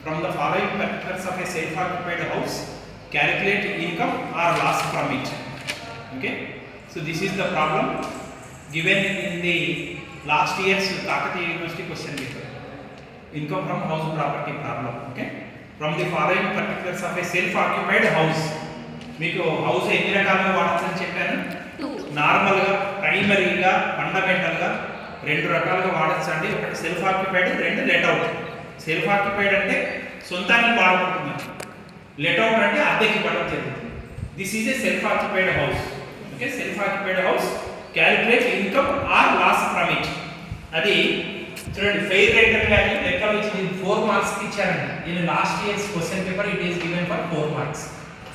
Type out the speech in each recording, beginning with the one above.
From the following particulars of a self-occupied house, calculate income or loss from it. Okay, so this is the problem given in the last year's Kakatiya University question paper. Income from house property problem. Okay, from the following particulars of a self-occupied house, మీకు house ఎన్ని రకాలుగా వాడచ్చని చెప్పాను. నార్మల్గా, ప్రైమరీగా, ఫండమెంటల్గా రెండు రకాలుగా వాడచ్చు అండి. ఒకటి సెల్ఫ్ ఆక్యుపైడ్, రెండు లెట్ అవుట్. సెల్ఫ్ ఆక్యుపైడ్ అంటే సొంతానికి వాడుకుంటున్నాం, లెట్ అవుట్ అంటే అద్దెకి ఇవ్వడం జరుగుతుంది. This is a self occupied house. Okay, self occupied house calculate income or loss from it. అది చూడండి, ఫెయిర్ రెంటల్ వాల్యూ లెక్క ఇచ్చి 4 మార్క్స్ ఇచ్చారండి. In last years question paper it is given for 4 marks.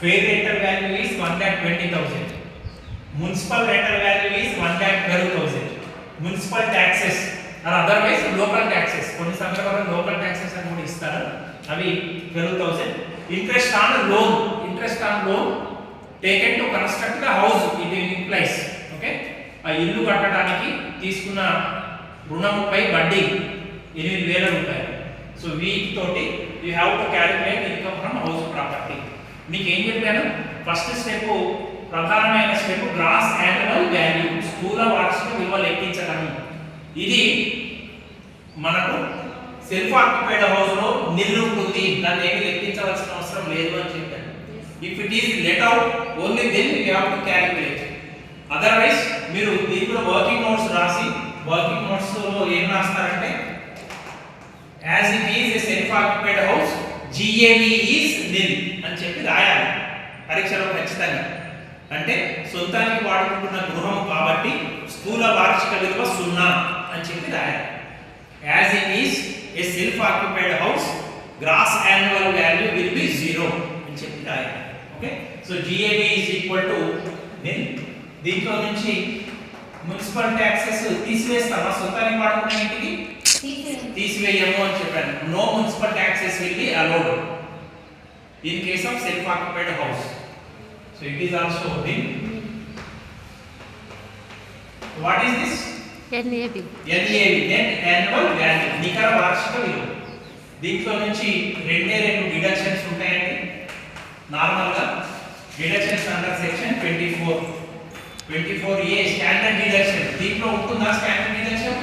Fair rental value is 1,20,000. Municipal rental value is 1,12,000. Municipal taxes or otherwise local taxes. కొన్ని సందర్భాల్లో local taxes అని కూడా ఇస్తారు. అవి 12,000. Interest on loan taken to construct the house it implies. Okay, ఆ ఇల్లు కట్టడానికి తీసుకున్న రుణముపై వడ్డీ 8,000 రూపాయలు. సో వీటితోటి you have to calculate income from house property. మీకు ఏం చెప్పాను, ఫస్ట్ స్టెప్, ప్రధానమైన స్టెప్ గ్రాస్ యాన్యువల్ వాల్యూ, స్థూల వార్షిక విలువ లెక్కించడం. ఇది మనకు సెల్ఫ్ ఆక్యుపైడ్ హౌస్ లో నిల్లుంటుంది, దాన్ని ఏమి లెక్కించవలసిన అవసరం లేదు అని చెప్పాను. If it is let out only then you have to calculate. Otherwise మీరు దీంట్లో వర్కింగ్ నోట్స్ రాసి, వర్కింగ్ నోట్స్ లో ఏం రాస్తారంటే as it is a self occupied house GAV is nil అని చెప్పి రాయాలి పరీక్షలో ఖచ్చితంగా. అంటే సొంతానికి వాడుకుంటున్న గృహం కాబట్టి స్థూల వార్షిక విలువ 0 అని చెప్పి రాయాలి. As it is a self occupied house gross annual value will be 0 అని చెప్పి రాయాలి. Okay, so GAV is equal to nil. దీంట్లో నుంచి మున్సిపల్ ట్యాక్సెస్ తీసివేస్తామా, సొంతానికి వాడుకున్న ఇంటికి తీసివేయము అని చెప్పాను. No municipal taxes will be allowed in case of self occupied house. So it is also nil. What is this? NAV, net annual value, నికర వార్షిక విలువ. దీంట్లో నుంచి రెండు డిడక్షన్స్ ఉంటాయండి. నార్మల్ గా deductions under section 24A standard deduction. దీంట్లో ఉంటుందా standard deduction?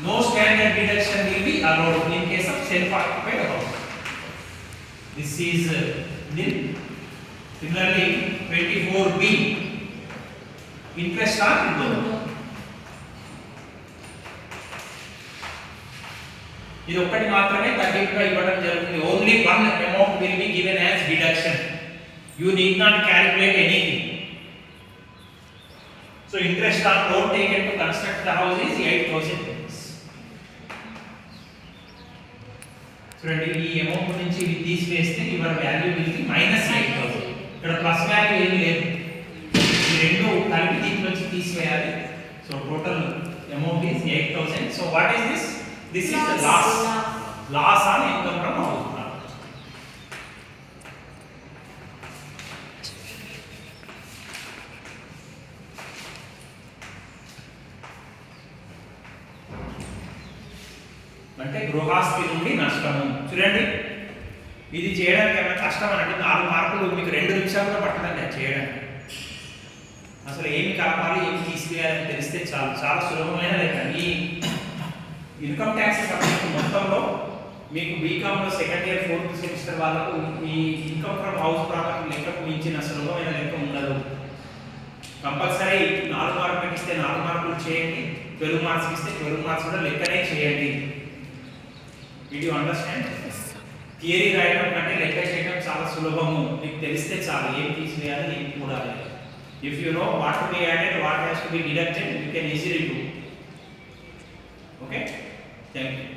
No standard deduction will be allowed in case of self occupied house. This is nil. Similarly 24B interest on loan. ఇది ఒక్కటి మాత్రమే తగ్గింపుగా ఇవ్వడం జరుగుతుంది. Only one amount will be given as deduction. You need not calculate anything. So interest on loan taken to construct the house is 8,000 rupees. చూడండి, ఈ amount నుంచి ఇది తీసివేస్తే యువర్ వాల్యూ విల్ బి -8,000. ఇక్కడ ప్లస్ వాల్యూ ఏమీ లేదు, ఈ రెండు కలిపి దీంట్లోంచి తీసివేయాలి. So total amount is 8,000. So what is this? This is the loss on income from house property. అంటే గృహాస్తి నుండి నష్టము. చూడండి, ఇది చేయడానికి ఏమైనా కష్టం అంటే 4 మార్కులు మీకు 2 నిమిషాల్లో పట్టదండి అది చేయడానికి. అసలు ఏమి కలపాలి, ఏమి తీసివేయాలని తెలిస్తే చాలు, చాలా సులభమైన లెక్క. ఈ ఇన్కమ్ ట్యాక్స్ సబ్జెక్ట్ మొత్తంలో మీకు బీకామ్లో సెకండ్ ఇయర్ 4th సెమిస్టర్ వాళ్ళకు ఈ ఇన్కమ్ ఫ్రమ్ హౌస్ ప్రాపర్టీ లెక్కకు మించిన సులభమైన లెక్క ఉండదు. కంపల్సరీ 4 మార్కులకు ఇస్తే 4 మార్కులు చేయండి, 12 మార్క్స్ ఇస్తే 12 మార్క్స్ కూడా లెక్కనే చేయండి. Did you understand? థియరీ రాయడం కంటే లెక్క చేయడం చాలా సులభము. మీకు తెలిస్తే చాలు ఏం తీసివేయాలి, ఏం కూడాలి. If you know what to be added, what has to be deducted, you can easily do. Okay? Thank you.